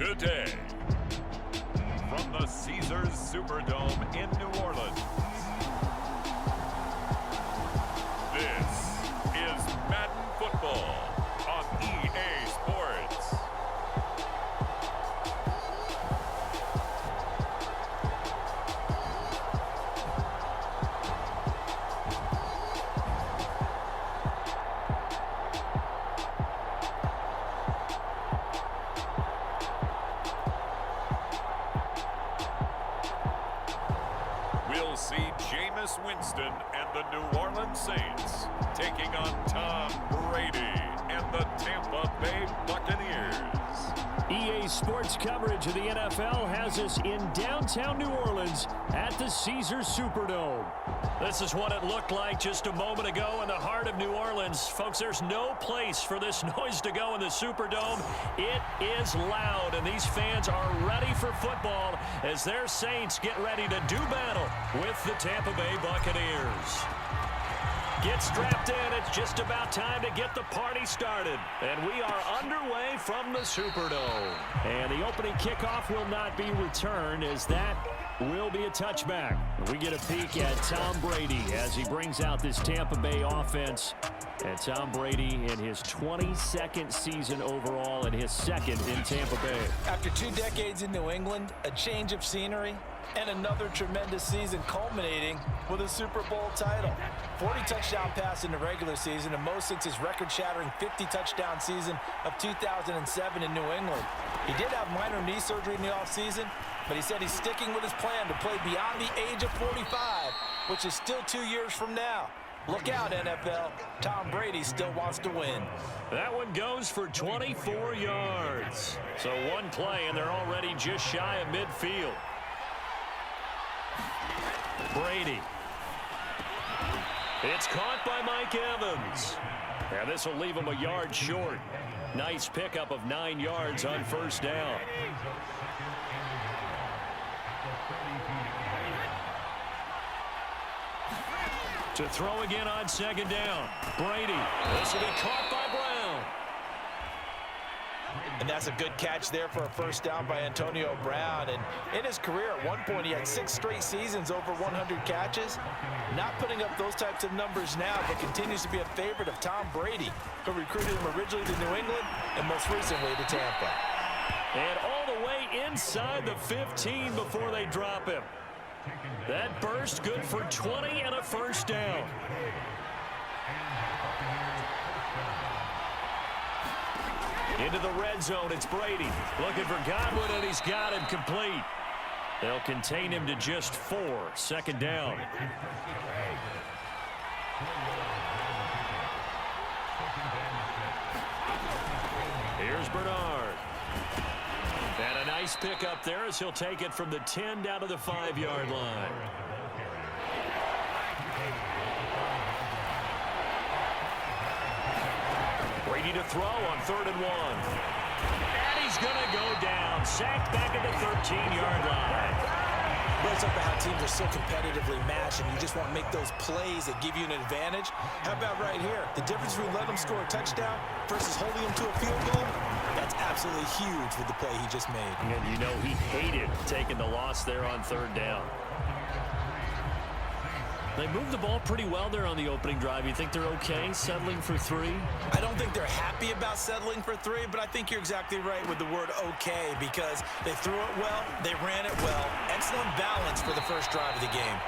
today. From the Caesars Superdome in New Orleans, this is Madden Football on EA Sports. We'll see Jameis Winston and the New Orleans Saints taking on Tom Brady and the Tampa Bay Buccaneers. EA Sports coverage of the NFL has us in downtown New Orleans at the Caesars Superdome. This is what it looked like just a moment ago in the heart of New Orleans. Folks, there's no place for this noise to go in the Superdome. It is loud, and these fans are ready for football as their Saints get ready to do battle with the Tampa Bay Buccaneers. Get strapped in. It's just about time to get the party started. And we are underway from the Superdome. And the opening kickoff will not be returned, as that will be a touchback. We get a peek at Tom Brady as he brings out this Tampa Bay offense. And Tom Brady in his 22nd season overall and his second in Tampa Bay. After 2 decades in New England, a change of scenery, and another tremendous season culminating with a Super Bowl title. 40 touchdown pass in the regular season, and most since his record-shattering 50-touchdown season of 2007 in New England. He did have minor knee surgery in the offseason, but he said he's sticking with his plan to play beyond the age of 45, which is still 2 years from now. Look out, NFL. Tom Brady still wants to win. That one goes for 24 yards. So one play, and they're already just shy of midfield. Brady. It's caught by Mike Evans. Now this will leave him a yard short. Nice pickup of 9 yards on first down. To throw again on second down. Brady. This will be caught by Brown. And that's a good catch there for a first down by Antonio Brown. And in his career, at one point, he had 6 straight seasons over 100 catches. Not putting up those types of numbers now, but continues to be a favorite of Tom Brady, who recruited him originally to New England and most recently to Tampa. And all the way inside the 15 before they drop him. That burst good for 20 and a first down. Into the red zone, it's Brady. Looking for Godwin, and he's got him complete. They'll contain him to just 4. Second down. Here's Bernard. And a nice pickup there as he'll take it from the 10 down to the 5-yard line. Brady to throw on 3rd and 1. And he's going to go down. Sacked back at the 13-yard line. Well, it's up to how teams are so competitively matched, and you just want to make those plays that give you an advantage. How about right here? The difference between letting them score a touchdown versus holding them to a field goal, that's absolutely huge with the play he just made. And you know he hated taking the loss there on 3rd down. They moved the ball pretty well there on the opening drive. You think they're okay settling for 3? I don't think they're happy about settling for 3, but I think you're exactly right with the word okay, because they threw it well, they ran it well. Excellent balance for the first drive of the game.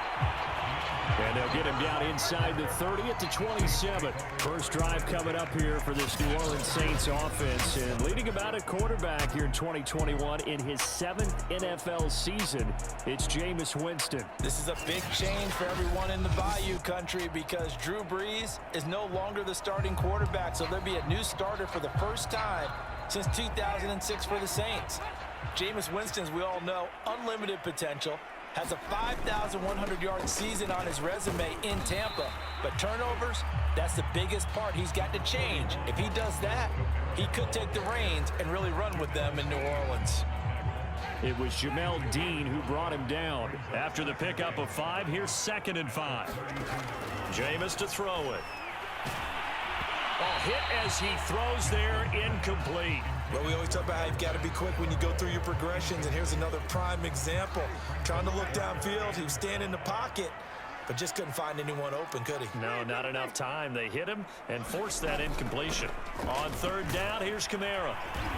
And they'll get him down inside the 30 at the 27. First drive coming up here for this New Orleans Saints offense. And leading him out at quarterback here in 2021 in his 7th NFL season, it's Jameis Winston. This is a big change for everyone in the Bayou country because Drew Brees is no longer the starting quarterback. So there'll be a new starter for the first time since 2006 for the Saints. Jameis Winston, as we all know, unlimited potential. Has a 5,100-yard season on his resume in Tampa. But turnovers, that's the biggest part he's got to change. If he does that, he could take the reins and really run with them in New Orleans. It was Jamel Dean who brought him down. After the pickup of 5, here's 2nd and 5. Jameis to throw it. Oh, hit as he throws there, incomplete. Well, we always talk about how you've got to be quick when you go through your progressions, and here's another prime example. Trying to look downfield, he was standing in the pocket, but just couldn't find anyone open, could he? No, not enough time. They hit him and forced that incompletion. On third down, here's Kamara.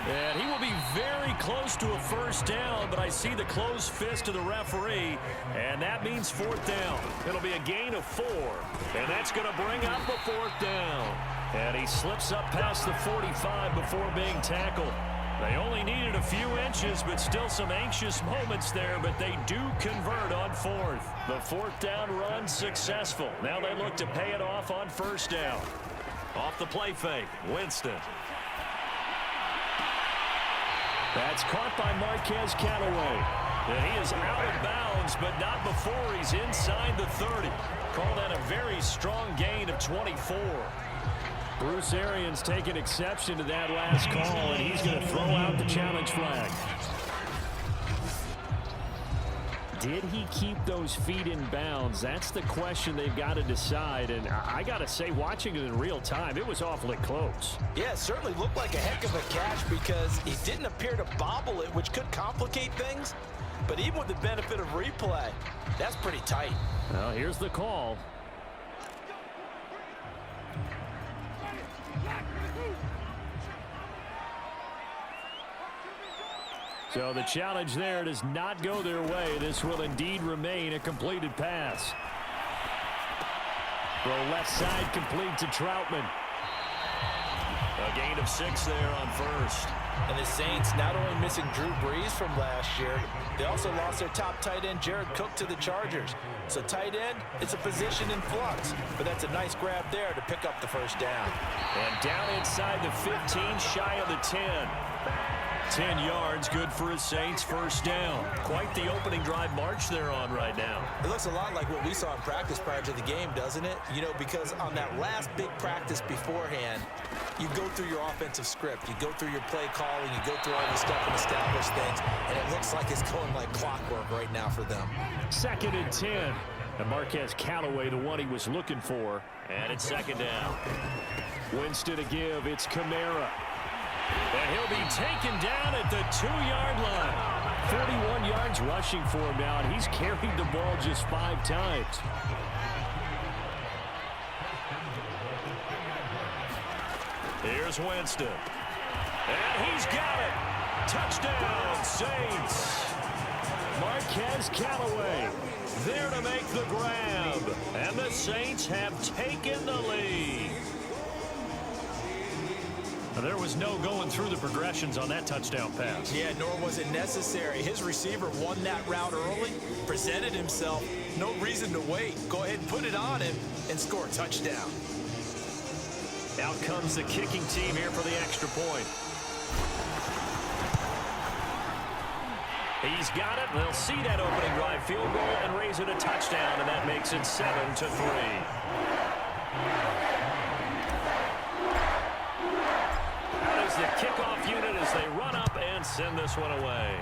And he will be very close to a first down, but I see the closed fist of the referee, and that means fourth down. It'll be a gain of 4, and that's going to bring up a fourth down. And he slips up past the 45 before being tackled. They only needed a few inches, but still some anxious moments there, but they do convert on fourth. The fourth down run successful. Now they look to pay it off on first down. Off the play fake, Winston. That's caught by Marquez Callaway. And he is out of bounds, but not before he's inside the 30. Call that a very strong gain of 24. Bruce Arians taking exception to that last call, and he's going to throw out the challenge flag. Did he keep those feet in bounds? That's the question they've got to decide. And I got to say, watching it in real time, it was awfully close. Yeah, it certainly looked like a heck of a catch because he didn't appear to bobble it, which could complicate things. But even with the benefit of replay, that's pretty tight. Well, here's the call. So the challenge there does not go their way. This will indeed remain a completed pass. Throw left side complete to Troutman. A gain of 6 there on first. And the Saints not only missing Drew Brees from last year, they also lost their top tight end, Jared Cook, to the Chargers. So tight end, it's a position in flux. But that's a nice grab there to pick up the first down. And down inside the 15, shy of the 10. 10 yards, good for his Saints, first down. Quite the opening drive march they're on right now. It looks a lot like what we saw in practice prior to the game, doesn't it? You know, because on that last big practice beforehand, you go through your offensive script, you go through your play calling, you go through all the stuff and establish things, and it looks like it's going like clockwork right now for them. 2nd and 10. And Marquez Callaway, the one he was looking for. And it's 2nd down. Winston to give, it's Kamara. And he'll be taken down at the 2-yard line. 41 yards rushing for him now, and he's carried the ball just 5 times. Here's Winston. And he's got it. Touchdown, Saints. Marquez Callaway there to make the grab. And the Saints have taken the lead. There was no going through the progressions on that touchdown pass. Yeah, nor was it necessary. His receiver won that route early, presented himself. No reason to wait. Go ahead and put it on him and score a touchdown. Out comes the kicking team here for the extra point. He's got it. They'll see that opening drive field goal and raise it a touchdown, and that makes it 7-3. The kickoff unit as they run up and send this one away.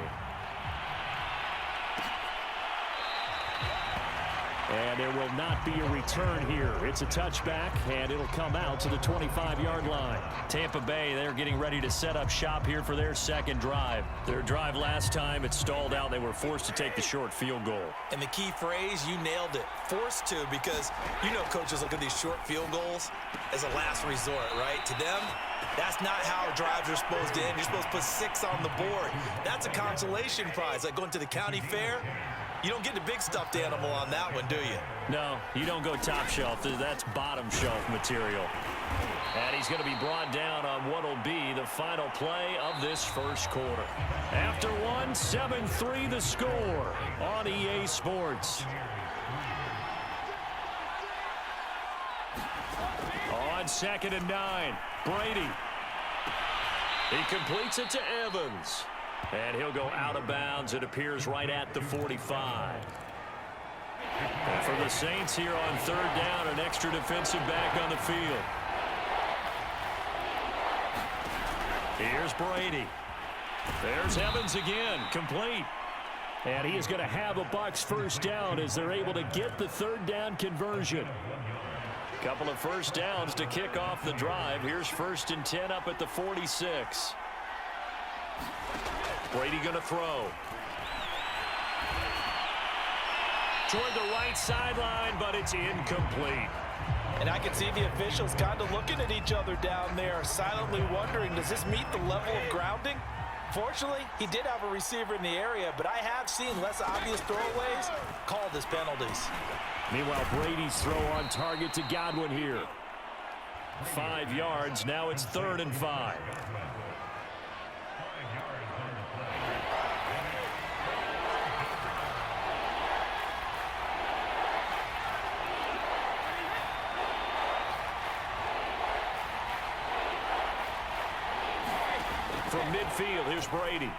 And there will not be a return here. It's a touchback, and it'll come out to the 25-yard line. Tampa Bay, they're getting ready to set up shop here for their second drive. Their drive last time, it stalled out. They were forced to take the short field goal. And the key phrase, you nailed it. Forced to, because you know coaches look at these short field goals as a last resort, right? To them, that's not how drives are supposed to end. You're supposed to put 6 on the board. That's a consolation prize. Like going to the county fair, you don't get the big stuffed animal on that one, do you? No, you don't go top shelf. That's bottom shelf material. And he's going to be brought down on what will be the final play of this first quarter. After one, 7-3 the score on EA Sports. On 2nd and 9, Brady. He completes it to Evans. And he'll go out of bounds. It appears right at the 45. And for the Saints here on 3rd down, an extra defensive back on the field. Here's Brady. There's Evans again, complete. And he is going to have a Bucs first down as they're able to get the 3rd down conversion. Couple of first downs to kick off the drive. Here's 1st and 10 up at the 46. Brady going to throw. Toward the right sideline, but it's incomplete. And I can see the officials kind of looking at each other down there, silently wondering, does this meet the level of grounding? Fortunately, he did have a receiver in the area, but I have seen less obvious throwaways called as penalties. Meanwhile, Brady's throw on target to Godwin here. 5 yards. Now it's 3rd and 5. From midfield, here's Brady.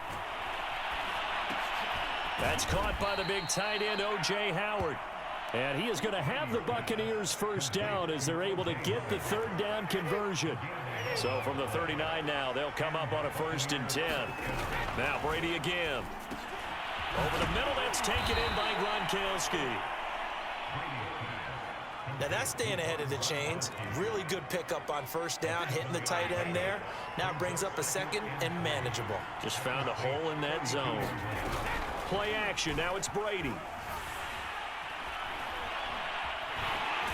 That's caught by the big tight end, O.J. Howard. And he is going to have the Buccaneers first down as they're able to get the 3rd down conversion. So from the 39 now, they'll come up on a 1st and 10. Now Brady again. Over the middle, that's taken in by Gronkowski. Now that's staying ahead of the chains. Really good pickup on 1st down, hitting the tight end there. Now brings up a 2nd and manageable. Just found a hole in that zone. Play action. Now it's Brady.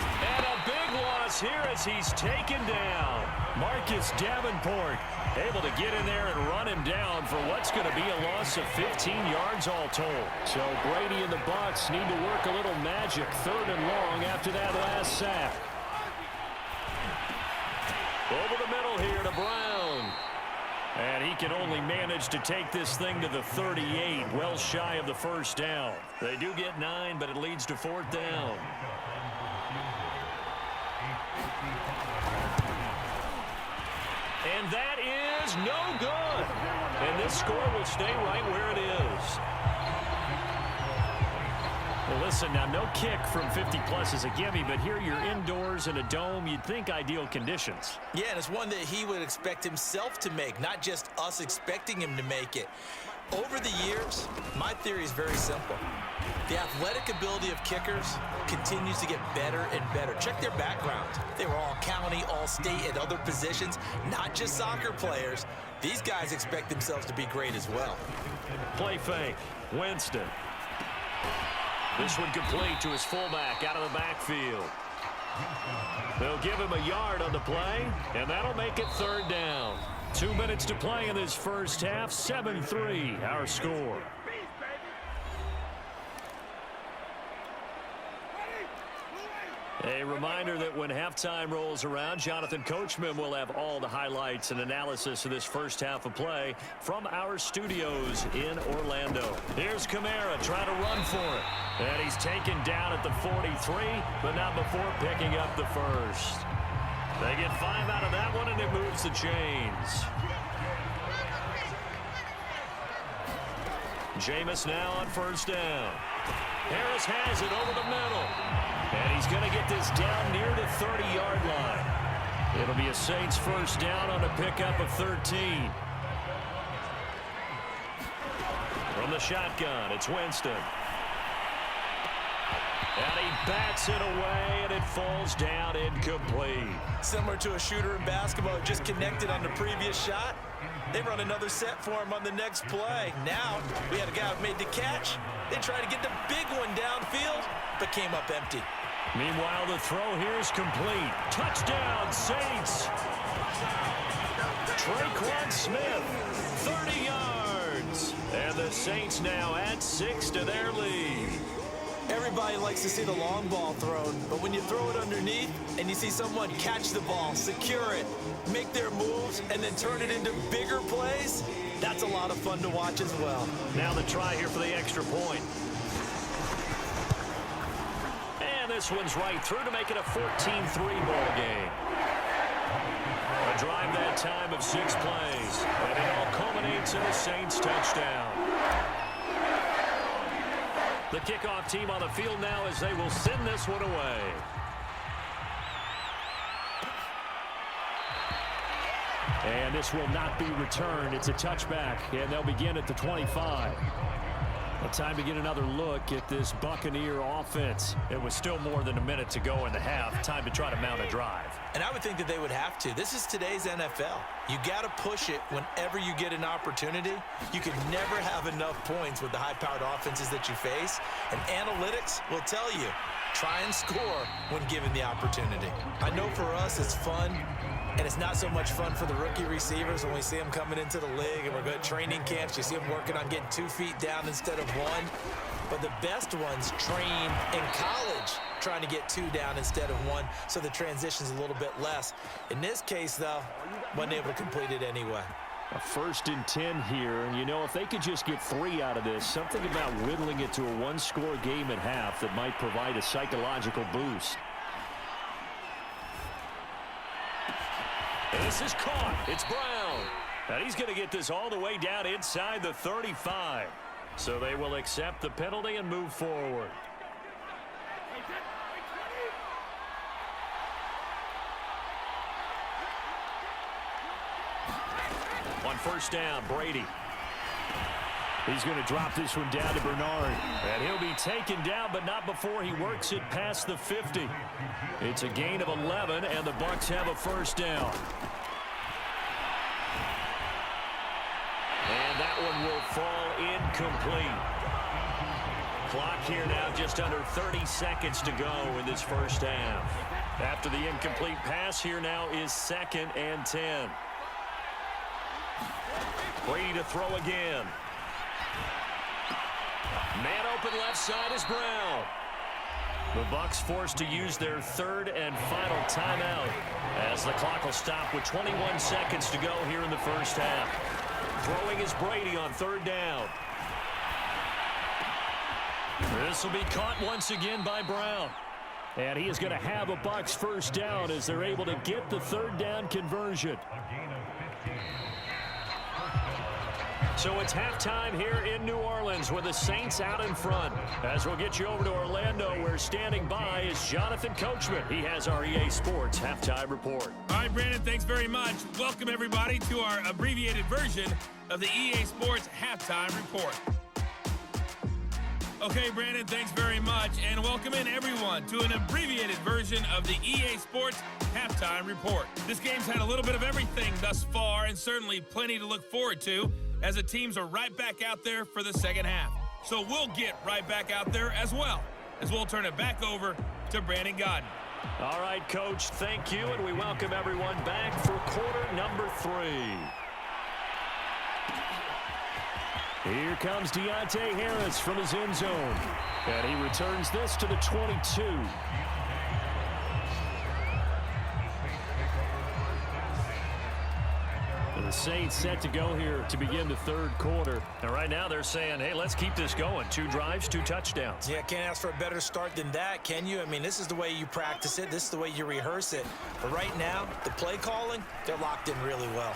And a big loss here as he's taken down. Marcus Davenport able to get in there and run him down for what's going to be a loss of 15 yards all told. So Brady and the Bucs need to work a little magic 3rd and long after that last sack. Over the middle here to Brown. And he can only manage to take this thing to the 38, well shy of the 1st down. They do get 9, but it leads to 4th down. And that is no good. And this score will stay right where it is. Well, listen, now no kick from 50-plus is a gimme, but here you're indoors in a dome. You'd think ideal conditions. Yeah, and it's one that he would expect himself to make, not just us expecting him to make it. Over the years, my theory is very simple. The athletic ability of kickers continues to get better and better. Check their background. They were all county, all state, at other positions, not just soccer players. These guys expect themselves to be great as well. Play fake. Winston. This one complete to his fullback out of the backfield. They'll give him a yard on the play, and that'll make it 3rd down. 2 minutes to play in this first half. 7-3, our score. A reminder that when halftime rolls around, Jonathan Coachman will have all the highlights and analysis of this first half of play from our studios in Orlando. Here's Kamara trying to run for it. And he's taken down at the 43, but not before picking up the 1st. They get 5 out of that one, and it moves the chains. Jameis now on 1st down. Harris has it over the middle. And he's going to get this down near the 30-yard line. It'll be a Saints 1st down on a pickup of 13. From the shotgun, it's Winston. And he bats it away, and it falls down incomplete. Similar to a shooter in basketball who just connected on the previous shot. They run another set for him on the next play. Now, we had a guy who made the catch. They tried to get the big one downfield, but came up empty. Meanwhile, the throw here is complete. Touchdown, Saints. Traquan Smith, 30 yards. And the Saints now add 6 to their lead. Everybody likes to see the long ball thrown, but when you throw it underneath and you see someone catch the ball, secure it, make their moves, and then turn it into bigger plays, that's a lot of fun to watch as well. Now the try here for the extra point. And this one's right through to make it a 14-3 ball game. A drive that time of 6 plays, and it all culminates in a Saints touchdown. The kickoff team on the field now as they will send this one away. And this will not be returned. It's a touchback, and they'll begin at the 25. Well, time to get another look at this Buccaneer offense. It was still more than a minute to go in the half. Time to try to mount a drive. And I would think that they would have to. This is today's NFL. You got to push it whenever you get an opportunity. You can never have enough points with the high-powered offenses that you face. And analytics will tell you, try and score when given the opportunity. I know for us it's fun. And it's not so much fun for the rookie receivers when we see them coming into the league and we're good training camps. You see them working on getting 2 feet down instead of 1. But the best ones train in college trying to get 2 down instead of 1, so the transition's a little bit less. In this case, though, wasn't able to complete it anyway. A 1st and 10 here, and you know, if they could just get 3 out of this, something about whittling it to a 1-score game at half that might provide a psychological boost. This is caught. It's Brown. And he's going to get this all the way down inside the 35. So they will accept the penalty and move forward. On 1st down, Brady. He's going to drop this one down to Bernard. And he'll be taken down, but not before he works it past the 50. It's a gain of 11, and the Bucs have a 1st down. And that one will fall incomplete. Clock here now just under 30 seconds to go in this 1st half. After the incomplete pass, here now is 2nd and 10. Brady to throw again. Man open left side is Brown. The Bucs forced to use their 3rd and final timeout as the clock will stop with 21 seconds to go here in the 1st half. Throwing is Brady on 3rd down. This will be caught once again by Brown. And he is going to have a Bucs 1st down as they're able to get the 3rd down conversion. So it's halftime here in New Orleans with the Saints out in front. As we'll get you over to Orlando, where standing by is Jonathan Coachman. He has our EA Sports Halftime Report. All right, Brandon, thanks very much. Welcome, everybody, to our abbreviated version of the EA Sports Halftime Report. Okay, Brandon, thanks very much. And welcome in, everyone, to an abbreviated version of the EA Sports Halftime Report. This game's had a little bit of everything thus far, and certainly plenty to look forward to, as the teams are right back out there for the 2nd half. So we'll get right back out there as well, as we'll turn it back over to Brandon Godden. All right, Coach, thank you, and we welcome everyone back for quarter number 3. Here comes Deontay Harris from his end zone, and he returns this to the 22. The Saints set to go here to begin the 3rd quarter. And right now they're saying, hey, let's keep this going. 2 drives, 2 touchdowns. Yeah, can't ask for a better start than that, can you? I mean, this is the way you practice it. This is the way you rehearse it. But right now, the play calling, they're locked in really well.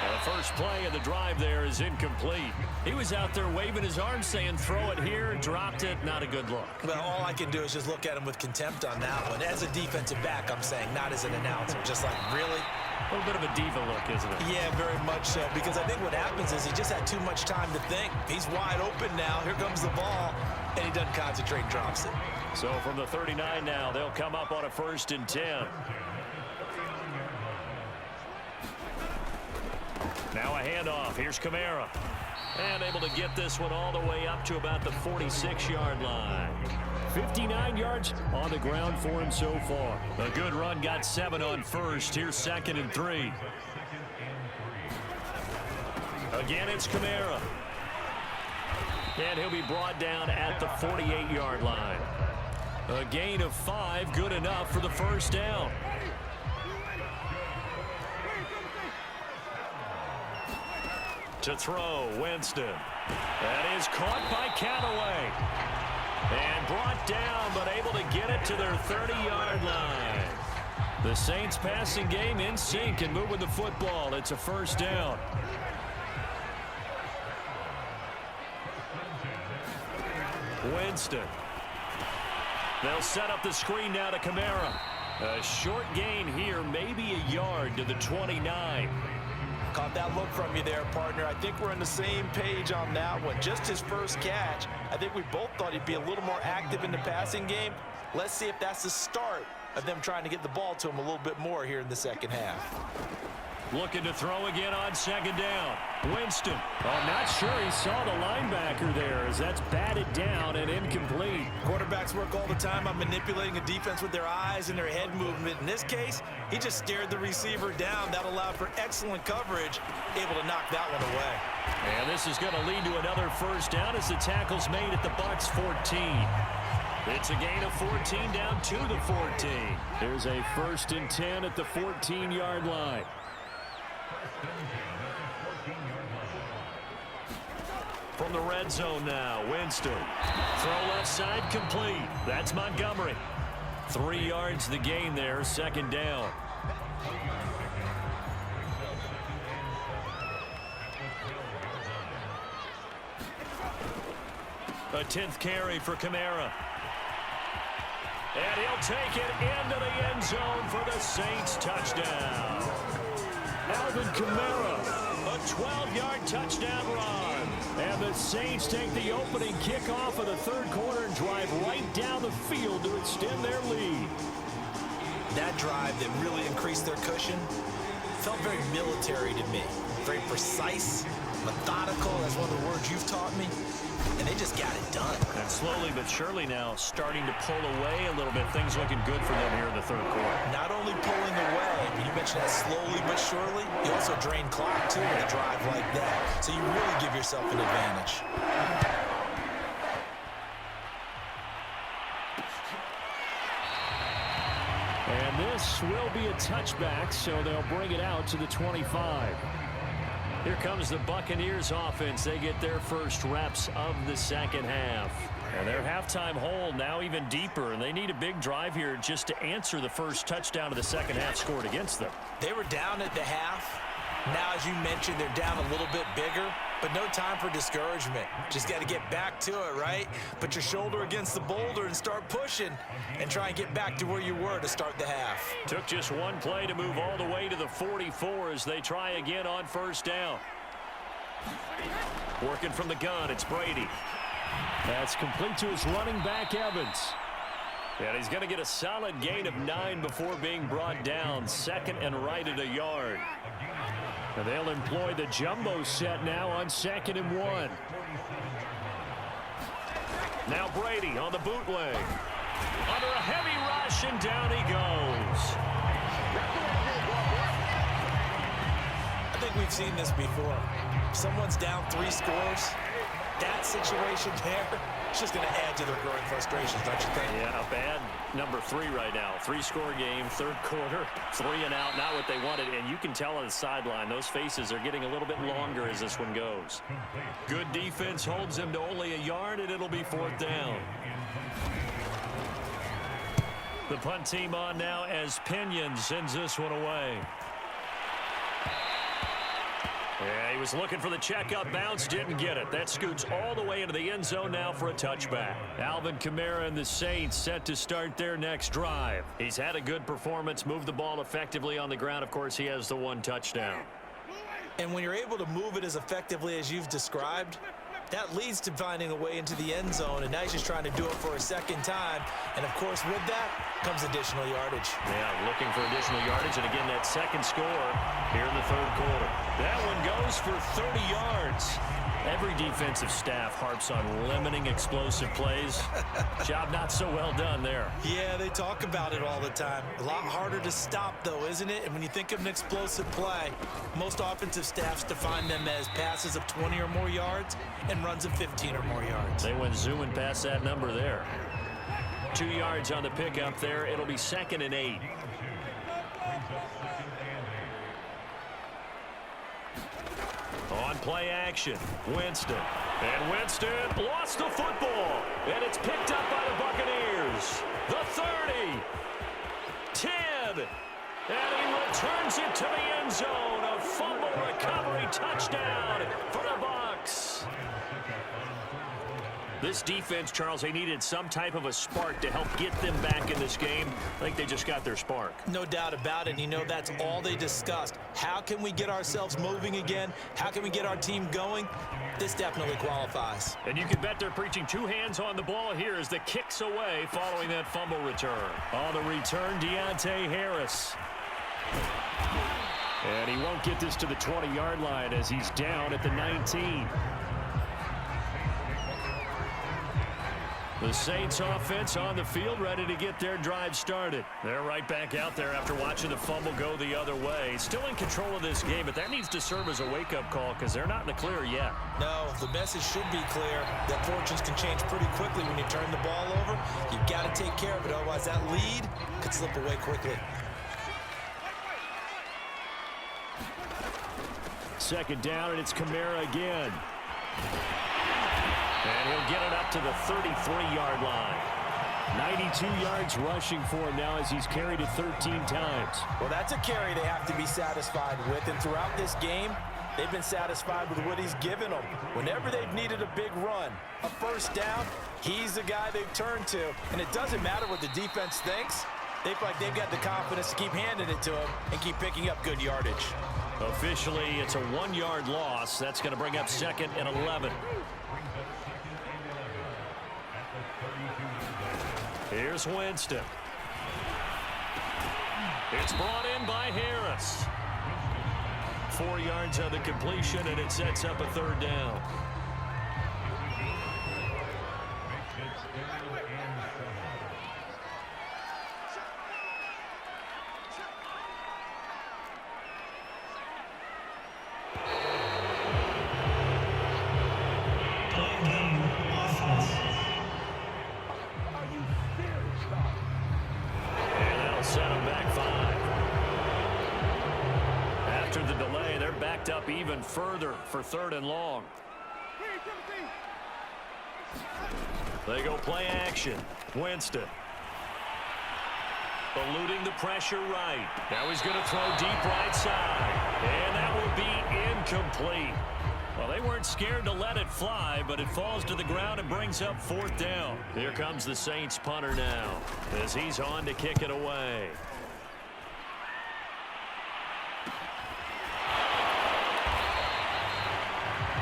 And the first play of the drive there is incomplete. He was out there waving his arm saying, throw it here, dropped it, not a good look. Well, all I can do is just look at him with contempt on that one. As a defensive back, I'm saying, not as an announcer. Just like, really? A little bit of a diva look, isn't it? Yeah, very much so, because I think what happens is he just had too much time to think. He's wide open now. Here comes the ball, and he doesn't concentrate and drops it. So from the 39 now, they'll come up on a 1st and 10. Now a handoff. Here's Kamara. And able to get this one all the way up to about the 46-yard line. 59 yards on the ground for him so far. A good run, got 7 on 1st. Here's 2nd and 3. Again, it's Kamara. And he'll be brought down at the 48-yard line. A gain of 5, good enough for the 1st down. To throw, Winston. That is caught by Callaway. And brought down, but able to get it to their 30-yard line. The Saints passing game in sync and moving the football. It's a 1st down. Winston. They'll set up the screen now to Kamara. A short gain here, maybe a yard to the 29. Caught that look from you there, partner. I think we're on the same page on that one. Just his first catch. I think we both thought he'd be a little more active in the passing game. Let's see if that's the start of them trying to get the ball to him a little bit more here in the second half. Looking to throw again on second down. Winston. I'm not sure he saw the linebacker there as that's batted down and incomplete. Quarterbacks work all the time on manipulating a defense with their eyes and their head movement. In this case, he just stared the receiver down. That allowed for excellent coverage, able to knock that one away. And this is going to lead to another first down as the tackle's made at the Bucs 14. It's a gain of 14 down to the 14. There's a 1st and 10 at the 14-yard line. From the red zone now, Winston. Throw left side complete. That's Montgomery. 3 yards the gain there, second down. A 10th carry for Kamara. And he'll take it into the end zone for the Saints touchdown. Alvin Kamara, a 12-yard touchdown run. And the Saints take the opening kickoff of the third quarter and drive right down the field to extend their lead. That drive that really increased their cushion felt very military to me. Very precise, methodical, that's one of the words you've taught me. And they just got it done. And slowly but surely now starting to pull away a little bit. Things looking good for them here in the third quarter. Not only pulling away, but you mentioned that slowly but surely, you also drain clock too with a drive like that. So you really give yourself an advantage. And this will be a touchback, so they'll bring it out to the 25. Here comes the Buccaneers offense. They get their first reps of the second half. And their halftime hole now even deeper, and they need a big drive here just to answer the first touchdown of the second half scored against them. They were down at the half. Now, as you mentioned, they're down a little bit bigger, but no time for discouragement. Just got to get back to it, right? Put your shoulder against the boulder and start pushing and try and get back to where you were to start the half. Took just one play to move all the way to the 44 as they try again on first down. Working from the gun, it's Brady. That's complete to his running back, Evans. And he's going to get a solid gain of 9 before being brought down. Second and right at a yard. And they'll employ the jumbo set now on 2nd and 1. Now Brady on the bootleg. Under a heavy rush, and down he goes. I think we've seen this before. If someone's down 3 scores, that situation there, it's just going to add to their growing frustrations, don't you think? Yeah, a bad number 3 right now. 3-score game, third quarter, 3 and out, not what they wanted. And you can tell on the sideline, those faces are getting a little bit longer as this one goes. Good defense holds them to only a yard, and it'll be 4th down. The punt team on now as Pinion sends this one away. Yeah, he was looking for the checkup bounce, didn't get it. That scoots all the way into the end zone now for a touchback. Alvin Kamara and the Saints set to start their next drive. He's had a good performance, moved the ball effectively on the ground. Of course, he has the 1 touchdown. And when you're able to move it as effectively as you've described, that leads to finding a way into the end zone, and now he's just trying to do it for a second time. And, of course, with that comes additional yardage. Yeah, looking for additional yardage, and again, that second score here in the third quarter. That one goes for 30 yards. Every defensive staff harps on limiting explosive plays. Job not so well done there. Yeah, they talk about it all the time. A lot harder to stop, though, isn't it? And when you think of an explosive play, most offensive staffs define them as passes of 20 or more yards and runs of 15 or more yards. They went zooming past that number there. 2 yards on the pickup there. It'll be 2nd and 8. On play action, Winston. And Winston lost the football. And it's picked up by the Buccaneers. The 30. 10. And he returns it to the end zone. A fumble recovery touchdown for the Bucs. This defense, Charles, they needed some type of a spark to help get them back in this game. I think they just got their spark. No doubt about it. You know, that's all they discussed. How can we get ourselves moving again? How can we get our team going? This definitely qualifies. And you can bet they're preaching two hands on the ball here as the kick's away following that fumble return. On the return, Deontay Harris. And he won't get this to the 20-yard line as he's down at the 19. The Saints offense on the field ready to get their drive started. They're right back out there after watching the fumble go the other way. Still in control of this game, but that needs to serve as a wake-up call because they're not in the clear yet. No, the message should be clear that fortunes can change pretty quickly when you turn the ball over. You've got to take care of it, otherwise that lead could slip away quickly. Second down, and it's Kamara again. And he'll get it up to the 33-yard line. 92 yards rushing for him now as he's carried it 13 times. Well, that's a carry they have to be satisfied with. And throughout this game, they've been satisfied with what he's given them. Whenever they've needed a big run, a first down, he's the guy they've turned to. And it doesn't matter what the defense thinks. They feel like they've got the confidence to keep handing it to him and keep picking up good yardage. Officially, it's a 1-yard loss. That's going to bring up 2nd and 11. Here's Winston. It's brought in by Harris. 4 yards on the completion, and it sets up a third down. Up even further for 3rd and long. They go play action. Winston. Eluding the pressure right. Now he's going to throw deep right side. And that will be incomplete. Well, they weren't scared to let it fly, but it falls to the ground and brings up 4th down. Here comes the Saints punter now as he's on to kick it away.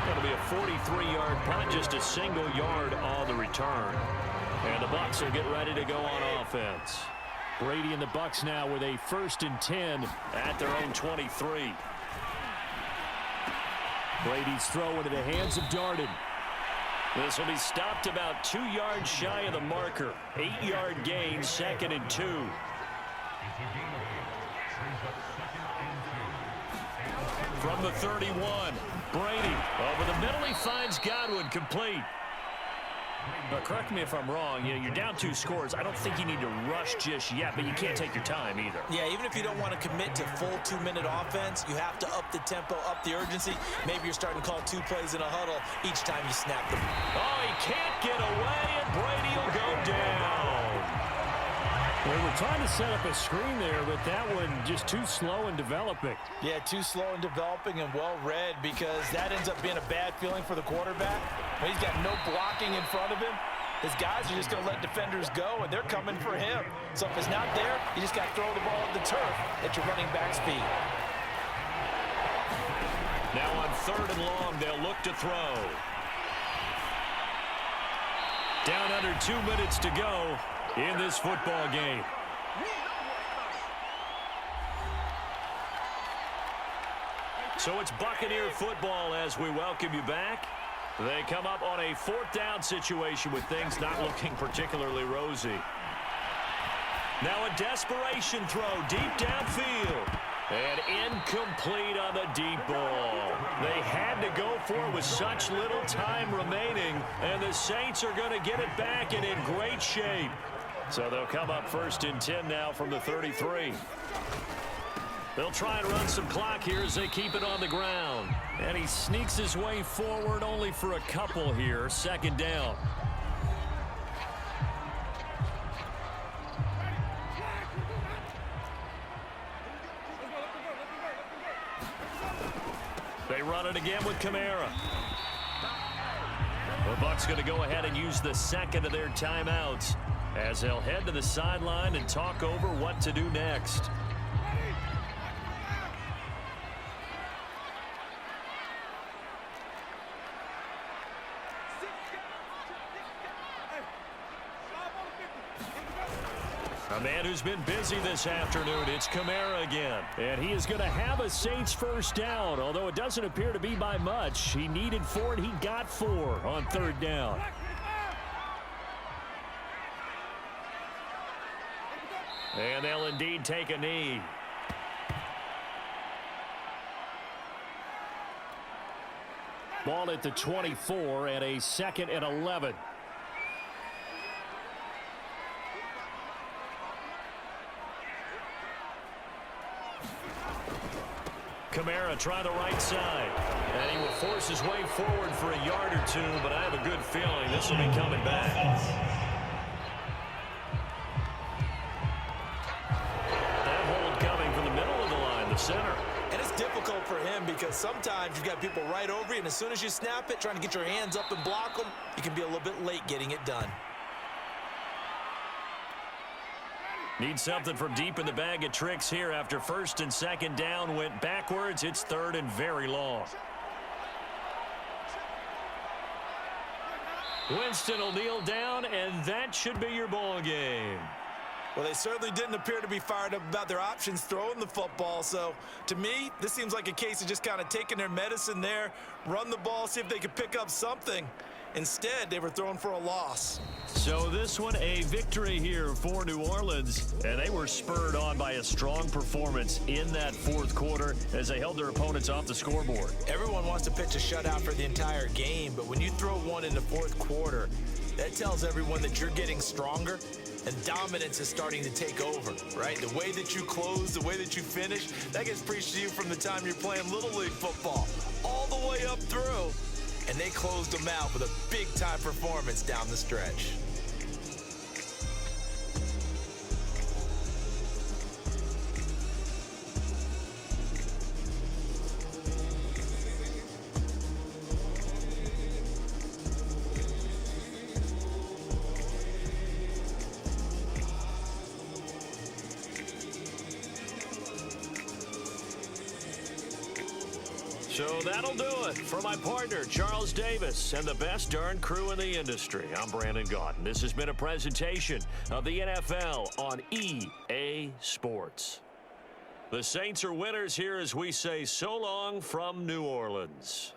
It'll be a 43-yard punt, just a single yard on the return. And the Bucs will get ready to go on offense. Brady and the Bucs now with a 1st and 10 at their own 23. Brady's throw into the hands of Darden. This will be stopped about 2 yards shy of the marker. 8-yard gain, 2nd and 2. From the 31, Brady over the middle. He finds Godwin, complete. Now, correct me if I'm wrong. You know, you're down 2 scores. I don't think you need to rush just yet, but you can't take your time either. Yeah, even if you don't want to commit to full 2-minute offense, you have to up the tempo, up the urgency. Maybe you're starting to call 2 plays in a huddle each time you snap them. Oh, he can't get away, and Brady will go down. They were trying to set up a screen there, but that one just too slow in developing. Yeah, too slow in developing and well read, because that ends up being a bad feeling for the quarterback. He's got no blocking in front of him. His guys are just going to let defenders go, and they're coming for him. So if it's not there, you just got to throw the ball at the turf at your running back speed. Now on 3rd and long, they'll look to throw. Down under 2 minutes to go in this football game. So it's Buccaneer football as we welcome you back. They come up on a 4th down situation with things not looking particularly rosy. Now a desperation throw deep downfield. And incomplete on the deep ball. They had to go for it with such little time remaining, and the Saints are going to get it back and in great shape. So they'll come up 1st and 10 now from the 33. They'll try and run some clock here as they keep it on the ground. And he sneaks his way forward only for a couple here. 2nd down. They run it again with Kamara. The Bucs going to go ahead and use the second of their timeouts as they'll head to the sideline and talk over what to do next. A man who's been busy this afternoon, it's Kamara again. And he is going to have a Saints first down, although it doesn't appear to be by much. He needed 4 and he got 4 on third down. And they'll indeed take a knee. Ball at the 24 and a 2nd and 11. Kamara try the right side. And he will force his way forward for a yard or two, but I have a good feeling this will be coming back. That hold coming from the middle of the line, the center. And it's difficult for him because sometimes you've got people right over you, and as soon as you snap it, trying to get your hands up and block them, you can be a little bit late getting it done. Need something from deep in the bag of tricks here after 1st and 2nd down went backwards. It's 3rd and very long. Winston will kneel down, and that should be your ball game. Well, they certainly didn't appear to be fired up about their options throwing the football. So, to me, this seems like a case of just kind of taking their medicine there, run the ball, see if they could pick up something. Instead, they were throwing for a loss. So this one, a victory here for New Orleans, and they were spurred on by a strong performance in that 4th quarter as they held their opponents off the scoreboard. Everyone wants to pitch a shutout for the entire game, but when you throw one in the 4th quarter, that tells everyone that you're getting stronger and dominance is starting to take over, right? The way that you close, the way that you finish, that gets preached to you from the time you're playing Little League football all the way up through. And they closed them out with a big-time performance down the stretch. So that'll do it for my partner, Charles Davis, and the best darn crew in the industry. I'm Brandon Gaudin. This has been a presentation of the NFL on EA Sports. The Saints are winners here as we say so long from New Orleans.